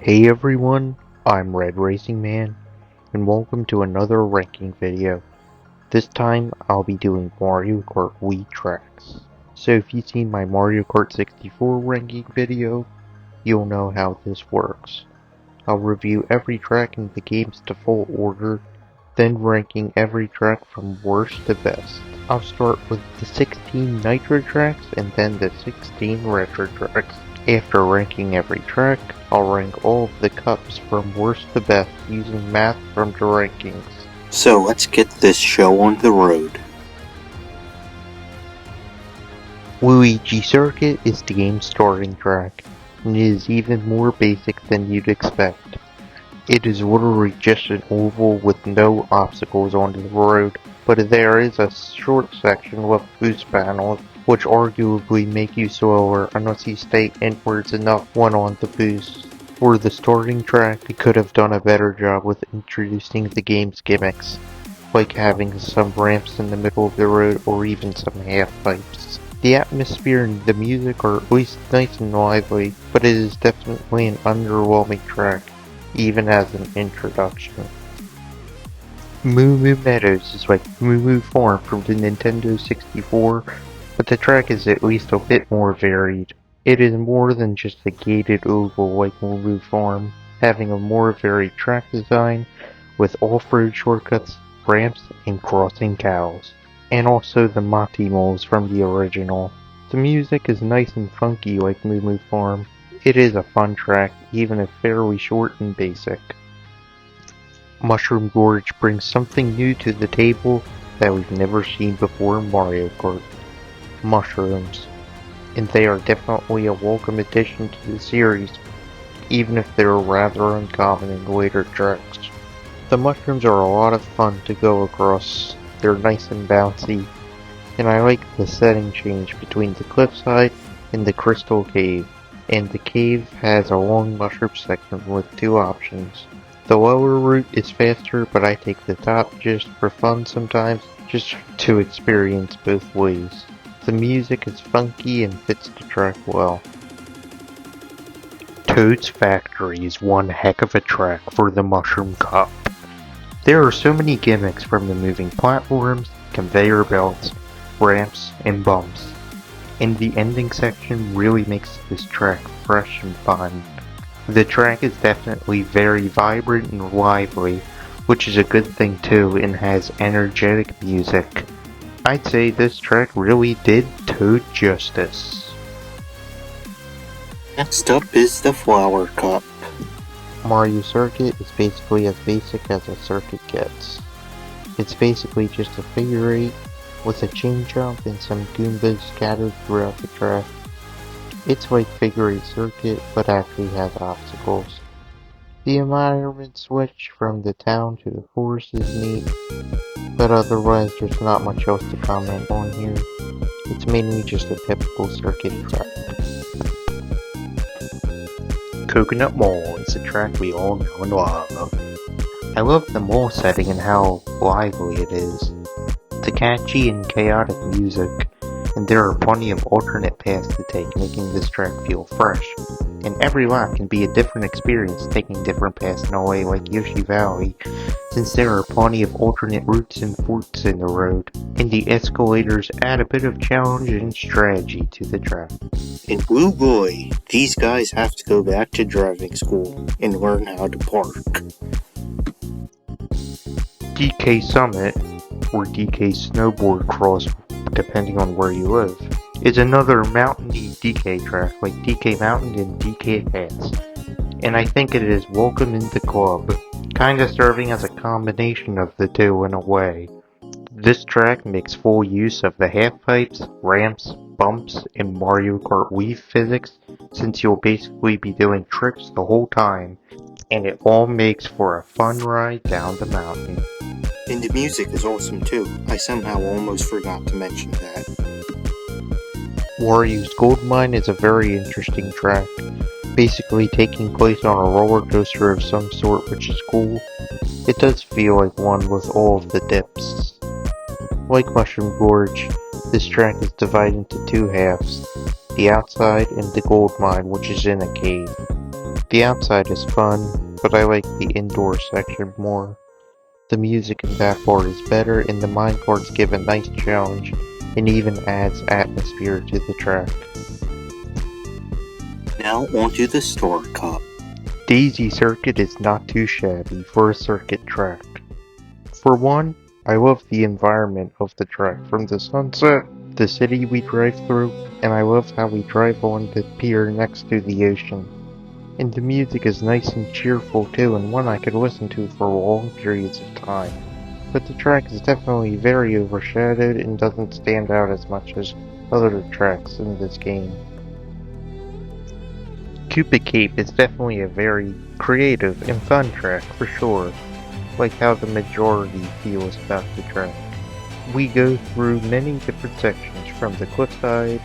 Hey everyone, I'm Red Racing Man, and welcome to another ranking video. This time, I'll be doing Mario Kart Wii tracks. So if you've seen my Mario Kart 64 ranking video, you'll know how this works. I'll review every track in the game's default order, then ranking every track from worst to best. I'll start with the 16 Nitro tracks and then the 16 Retro tracks. After ranking every track, I'll rank all of the cups from worst to best using math from the rankings. So let's get this show on the road. Luigi Circuit is the game's starting track, and it is even more basic than you'd expect. It is literally just an oval with no obstacles on the road, but there is a short section with boost panels, which arguably make you slower unless you stay inwards enough when on the boost. For the starting track, they could have done a better job with introducing the game's gimmicks, like having some ramps in the middle of the road or even some half-pipes. The atmosphere and the music are at least nice and lively, but it is definitely an underwhelming track, even as an introduction. Moo Moo Meadows is like Moo Moo Farm from the Nintendo 64, but the track is at least a bit more varied. It is more than just a gated oval like Moo Moo Farm, having a more varied track design with off-road shortcuts, ramps, and crossing cows. And also the Monty Moles from the original. The music is nice and funky like Moo Moo Farm. It is a fun track, even if fairly short and basic. Mushroom Gorge brings something new to the table that we've never seen before in Mario Kart. Mushrooms. And they are definitely a welcome addition to the series, even if they're rather uncommon in later tracks. The mushrooms are a lot of fun to go across. They're nice and bouncy, and I like the setting change between the cliffside and the crystal cave. And the cave has a long mushroom section with two options. The lower route is faster, but I take the top just for fun sometimes, just to experience both ways. The music is funky and fits the track well. Toad's Factory is one heck of a track for the Mushroom Cup. There are so many gimmicks from the moving platforms, conveyor belts, ramps, and bumps. And the ending section really makes this track fresh and fun. The track is definitely very vibrant and lively, which is a good thing too, and has energetic music. I'd say this track really did Toad justice. Next up is the Flower Cup. Mario Circuit is basically as basic as a circuit gets. It's basically just a figure 8 with a chain jump and some Goombas scattered throughout the track. It's like figure 8 circuit, but actually has obstacles. The environment switch from the town to the forest is neat, but otherwise there's not much else to comment on here. It's mainly just a typical circuit track. Coconut Mall is a track we all know and love. I love the mall setting and how lively it is. The catchy and chaotic music, and there are plenty of alternate paths to take, making this track feel fresh. And every lap can be a different experience, taking different paths in a way like Yoshi Valley, since there are plenty of alternate routes and forks in the road, and the escalators add a bit of challenge and strategy to the track. In Blue Boy, these guys have to go back to driving school and learn how to park. DK Summit, or DK Snowboard Cross, depending on where you live, is another mountainy DK track like DK Mountain and DK Pass, and I think it is welcome in the club, kinda serving as a combination of the two in a way. This track makes full use of the half-pipes, ramps, bumps, and Mario Kart Wii physics, since you'll basically be doing tricks the whole time, and it all makes for a fun ride down the mountain. And the music is awesome too. I somehow almost forgot to mention that. Wario's Gold Mine is a very interesting track, basically taking place on a roller coaster of some sort, which is cool. It does feel like one with all of the dips. Like Mushroom Gorge, this track is divided into two halves, the outside and the gold mine, which is in a cave. The outside is fun, but I like the indoor section more. The music in that part is better, and the minecarts give a nice challenge and even adds atmosphere to the track. Now onto the Star Cup. Daisy Circuit is not too shabby for a circuit track. For one, I love the environment of the track, from the sunset, the city we drive through, and I love how we drive on the pier next to the ocean. And the music is nice and cheerful too, and one I could listen to for long periods of time. But the track is definitely very overshadowed and doesn't stand out as much as other tracks in this game. Cupid Cape is definitely a very creative and fun track for sure, like how the majority feels about the track. We go through many different sections, from the cliffside,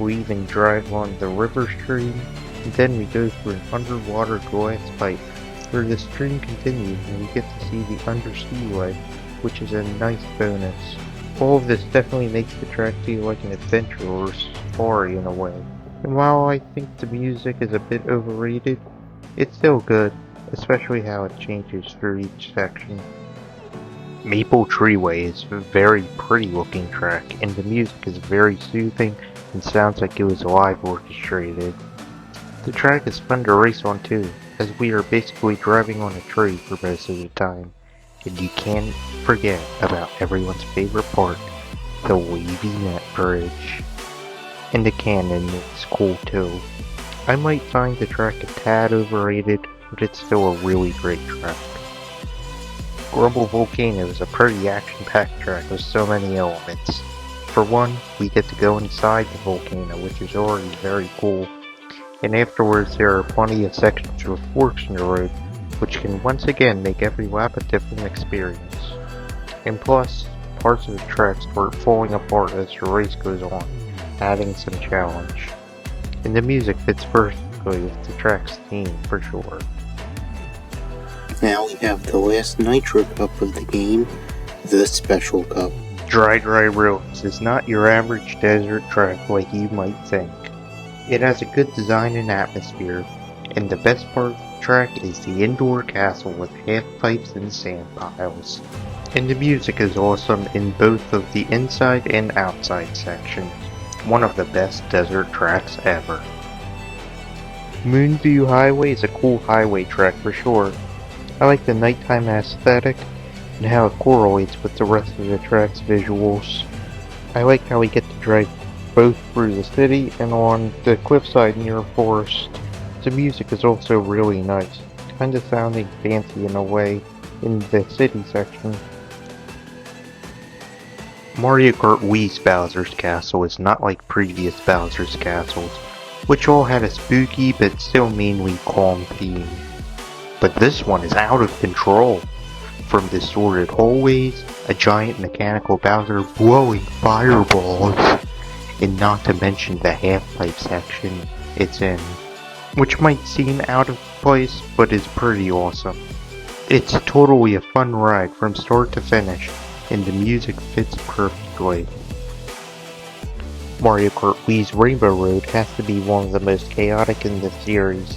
we even drive on the river stream, and then we go through an underwater glass pipe, where the stream continues and we get to see the undersea life, which is a nice bonus. All of this definitely makes the track feel like an adventure or safari in a way. And while I think the music is a bit overrated, it's still good, especially how it changes through each section. Maple Treeway is a very pretty looking track, and the music is very soothing and sounds like it was live orchestrated. The track is fun to race on too, as we are basically driving on a tree for most of the time. And you can't forget about everyone's favorite part, the wavy net bridge. And the cannon is cool too. I might find the track a tad overrated, but it's still a really great track. Grumble Volcano is a pretty action-packed track with so many elements. For one, we get to go inside the volcano, which is already very cool, and afterwards there are plenty of sections with forks in the road, which can once again make every lap a different experience. And plus, parts of the track start falling apart as the race goes on, adding some challenge. And the music fits perfectly with the track's theme for sure. Now we have the last Nitro Cup of the game, the Special Cup. Dry Roads is not your average desert track like you might think. It has a good design and atmosphere, and the best part of the track is the indoor castle with half pipes and sand piles. And the music is awesome in both of the inside and outside sections. One of the best desert tracks ever. Moonview Highway is a cool highway track for sure. I like the nighttime aesthetic and how it correlates with the rest of the track's visuals. I like how we get to drive both through the city and on the cliffside near a forest. The music is also really nice, kinda sounding fancy in a way in the city section. Mario Kart Wii's Bowser's Castle is not like previous Bowser's Castles, which all had a spooky but still mainly calm theme. But this one is out of control. From distorted hallways, a giant mechanical Bowser blowing fireballs, and not to mention the half-pipe section it's in, which might seem out of place, but is pretty awesome. It's totally a fun ride from start to finish, and the music fits perfectly. Mario Kart Wii's Rainbow Road has to be one of the most chaotic in the series,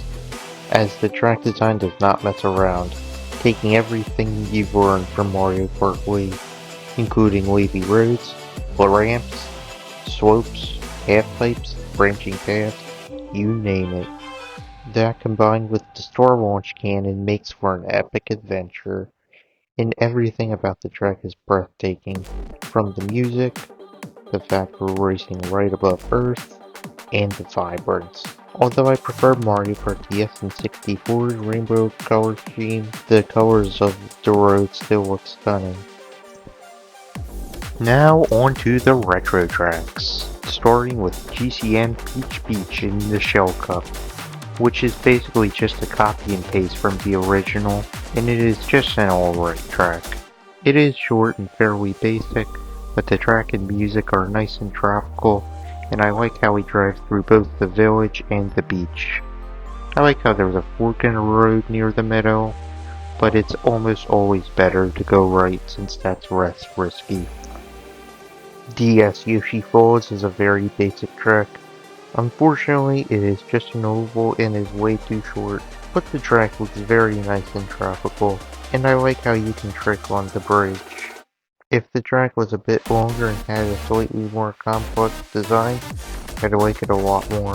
as the track design does not mess around, taking everything you've learned from Mario Kart Wii, including wavy roads, ramps, slopes, half-pipes, branching paths, you name it. That combined with the Star Launch Cannon makes for an epic adventure, and everything about the track is breathtaking, from the music, the fact we're racing right above Earth, and the vibrance. Although I prefer Mario Kart DS and 64's rainbow color scheme, the colors of the road still look stunning. Now onto the retro tracks, starting with GCN Peach Beach in the Shell Cup, which is basically just a copy and paste from the original, and it is just an alright track. It is short and fairly basic, but the track and music are nice and tropical, and I like how we drive through both the village and the beach. I like how there's a fork in the road near the middle, but it's almost always better to go right since that's less risky. DS Yoshi Falls is a very basic track. Unfortunately, it is just an oval and is way too short, but the track looks very nice and tropical, and I like how you can trick on the bridge. If the track was a bit longer and had a slightly more complex design, I'd like it a lot more.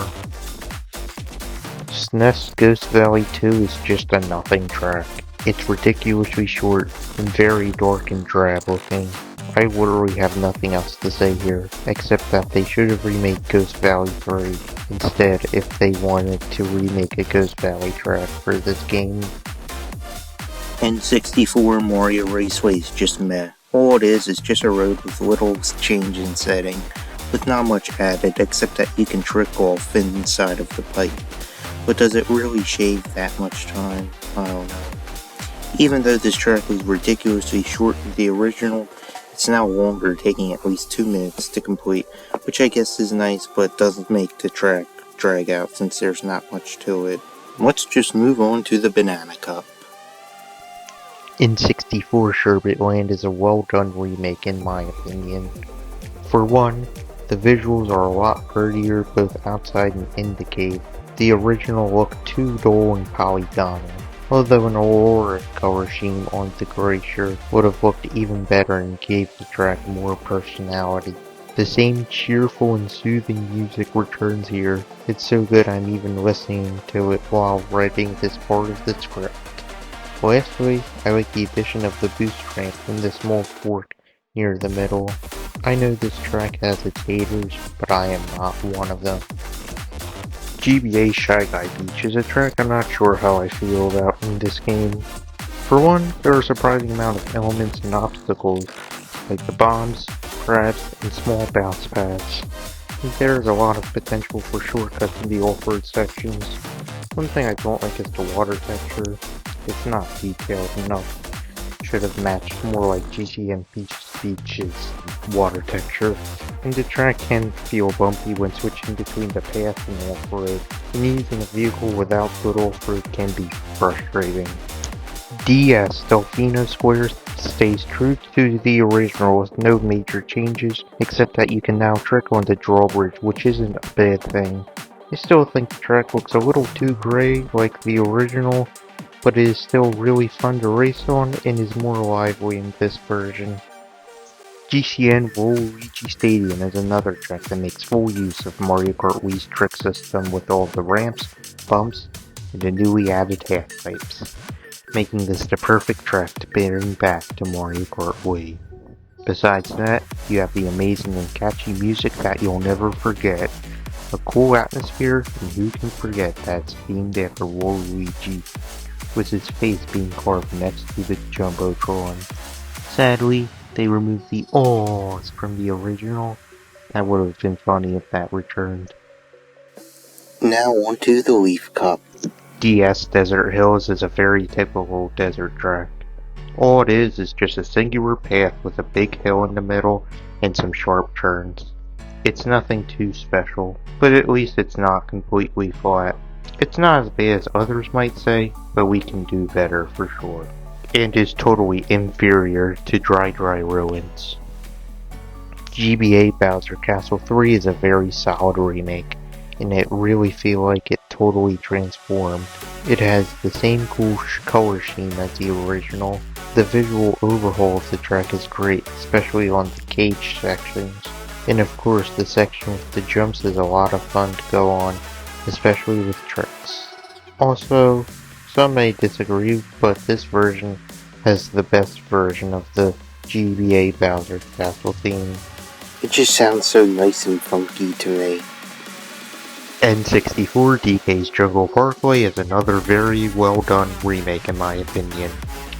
SNES Ghost Valley 2 is just a nothing track. It's ridiculously short and very dark and drab looking. I literally have nothing else to say here, except that they should have remade Ghost Valley 3 instead if they wanted to remake a Ghost Valley track for this game. N64 Mario Raceway is just meh. All it is just a road with little change in setting, with not much added except that you can trick off inside of the pipe. But does it really shave that much time? I don't know. Even though this track was ridiculously short to the original, it's now longer, taking at least 2 minutes to complete, which I guess is nice, but doesn't make the track drag out since there's not much to it. Let's just move on to the Banana Cup. N64 Sherbet Land is a well done remake in my opinion. For one, the visuals are a lot prettier both outside and in the cave. The original looked too dull and polygonal, although an aurora color scheme on the glacier would have looked even better and gave the track more personality. The same cheerful and soothing music returns here. It's so good I'm even listening to it while writing this part of the script. Lastly, I like the addition of the boost ramp and the small fork near the middle. I know this track has its haters, but I am not one of them. GBA Shy Guy Beach is a track I'm not sure how I feel about in this game. For one, there are a surprising amount of elements and obstacles, like the bombs, crabs, and small bounce pads. There is a lot of potential for shortcuts in the off-road sections. One thing I don't like is the water texture. It's not detailed enough. Should have matched more like GCM Beach's water texture. And the track can feel bumpy when switching between the path and off-road, and using a vehicle without good off-road can be frustrating. DS Delfino Square stays true to the original with no major changes, except that you can now trick on the drawbridge, which isn't a bad thing. I still think the track looks a little too gray like the original, but it is still really fun to race on and is more lively in this version. GCN Waluigi Stadium is another track that makes full use of Mario Kart Wii's trick system with all the ramps, bumps, and the newly added half pipes, making this the perfect track to bring back to Mario Kart Wii. Besides that, you have the amazing and catchy music that you'll never forget, a cool atmosphere, and who can forget that it's themed after Waluigi, with his face being carved next to the Jumbotron. Sadly, they removed the "awws" from the original. That would have been funny if that returned. Now on to the Leaf Cup. DS Desert Hills is a very typical desert track. All it is just a singular path with a big hill in the middle and some sharp turns. It's nothing too special, but at least it's not completely flat. It's not as bad as others might say, but we can do better for sure. And is totally inferior to Dry Ruins. GBA Bowser Castle 3 is a very solid remake, and it really feel like it totally transformed. It has the same cool color scheme as the original. The visual overhaul of the track is great, especially on the cage sections. And of course, the section with the jumps is a lot of fun to go on, especially with tricks. Also, some may disagree, but this version has the best version of the GBA Bowser Castle theme. It just sounds so nice and funky to me. N64 DK's Jungle Parkway is another very well done remake in my opinion.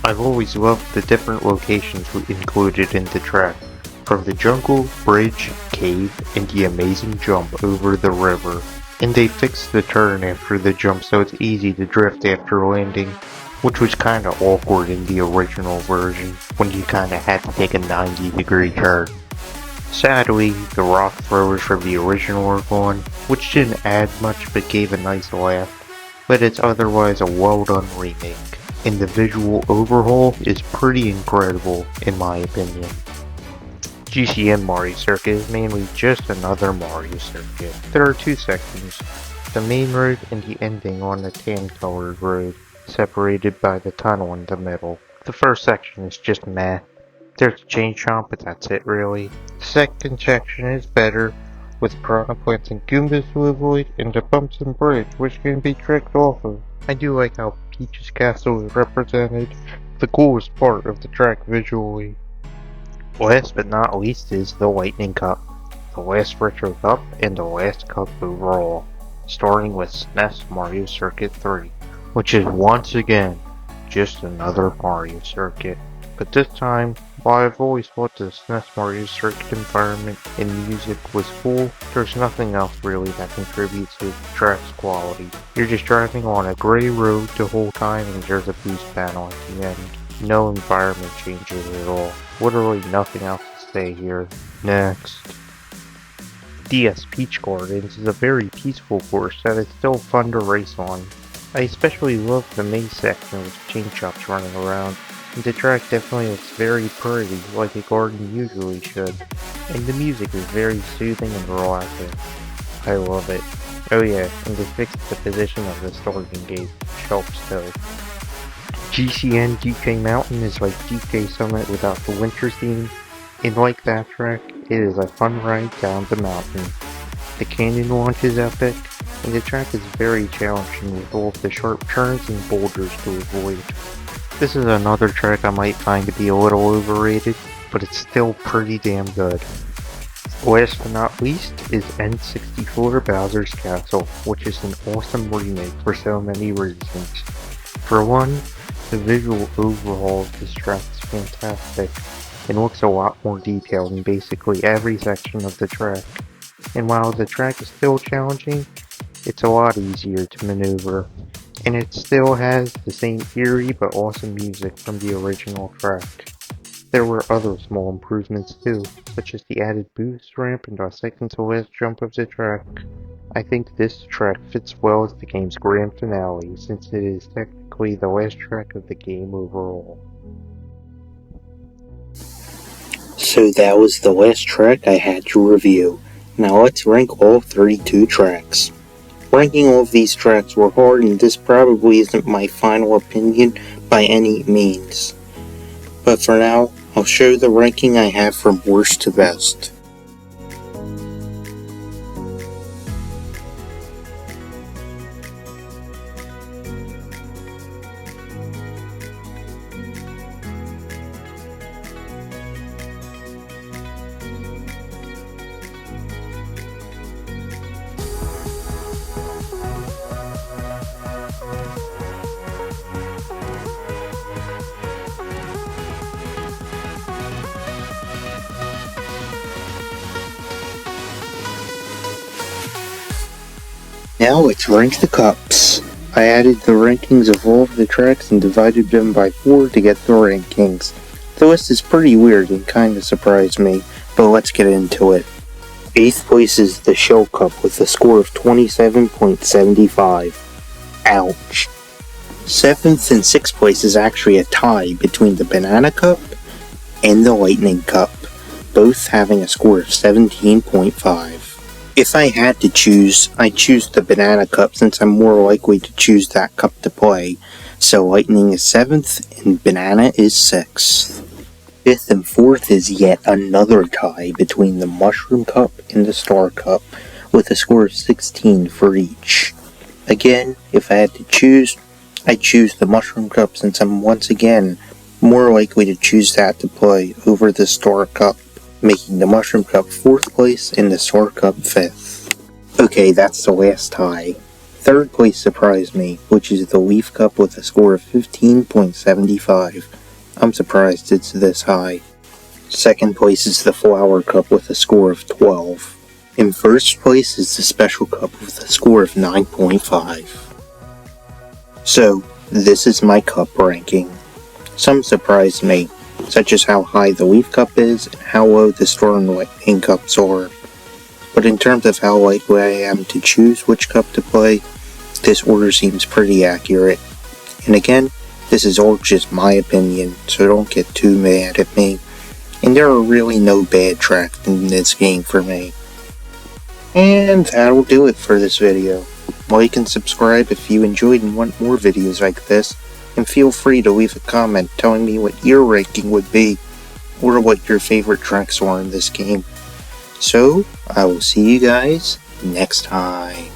I've always loved the different locations included in the track, from the jungle, bridge, cave, and the amazing jump over the river. And they fixed the turn after the jump so it's easy to drift after landing, which was kinda awkward in the original version, when you kinda had to take a 90-degree turn. Sadly, the rock throwers from the original are gone, which didn't add much but gave a nice laugh, but it's otherwise a well done remake, and the visual overhaul is pretty incredible in my opinion. GCN Mario Circuit is mainly just another Mario Circuit. There are two sections. the main road and the ending on the tan-colored road, separated by the tunnel in the middle. The first section is just meh. There's a chain chomp, but that's it really. The second section is better, with piranha plants and Goombas to avoid, and a bumps and bridge which can be tricked off of. I do like how Peach's castle is represented, the coolest part of the track visually. Last but not least is the Lightning Cup, the last Retro Cup and the last cup overall, starting with SNES Mario Circuit 3, which is once again just another Mario Circuit. But this time, while I've always thought the SNES Mario Circuit environment and music was cool, there's nothing else really that contributes to the track's quality. You're just driving on a gray road the whole time and there's a boost panel at the end. No environment changes at all. Literally nothing else to say here. Next. DS Peach Gardens is a very peaceful course that is still fun to race on. I especially love the maze section with chain chomps running around, and the track definitely looks very pretty, like a garden usually should, and the music is very soothing and relaxing. I love it. Oh yeah, and they fixed the position of the starting gate, which helps too. GCN DK Mountain is like DK Summit without the winter theme, and like that track, it is a fun ride down the mountain. The canyon launch is epic, and the track is very challenging with all of the sharp turns and boulders to avoid. This is another track I might find to be a little overrated, but it's still pretty damn good. Last but not least is N64 Bowser's Castle, which is an awesome remake for so many reasons. For one, the visual overhaul of this track is fantastic, and looks a lot more detailed in basically every section of the track. And while the track is still challenging, it's a lot easier to maneuver, and it still has the same eerie but awesome music from the original track. There were other small improvements too, such as the added boost ramp and the second to last jump of the track. I think this track fits well as the game's grand finale, since it is technically the last track of the game overall. So that was the last track I had to review. Now let's rank all 32 tracks. Ranking all of these tracks were hard, and this probably isn't my final opinion by any means. But for now, I'll show the ranking I have from worst to best. Now let's rank the cups. I added the rankings of all of the tracks and divided them by 4 to get the rankings. The list is pretty weird and kinda surprised me, but let's get into it. 8th place is the Shell Cup with a score of 27.75. Ouch. 7th and 6th place is actually a tie between the Banana Cup and the Lightning Cup, both having a score of 17.5. If I had to choose, I'd choose the Banana Cup since I'm more likely to choose that cup to play, so Lightning is 7th and Banana is 6th. 5th and 4th is yet another tie between the Mushroom Cup and the Star Cup, with a score of 16 for each. Again, if I had to choose, I'd choose the Mushroom Cup since I'm once again more likely to choose that to play over the Star Cup, making the Mushroom Cup 4th place and the Star Cup 5th. Okay, that's the last tie. 3rd place surprised me, which is the Leaf Cup with a score of 15.75. I'm surprised it's this high. 2nd place is the Flower Cup with a score of 12. In 1st place is the Special Cup with a score of 9.5. So, this is my cup ranking. Some surprised me, such as how high the Leaf Cup is and how low the Star and Lightning Cups are. But in terms of how likely I am to choose which cup to play, this order seems pretty accurate. And again, this is all just my opinion, so don't get too mad at me. And there are really no bad tracks in this game for me. And that'll do it for this video. Like and subscribe if you enjoyed and want more videos like this, and feel free to leave a comment telling me what your ranking would be, or what your favorite tracks are in this game. So, I will see you guys next time.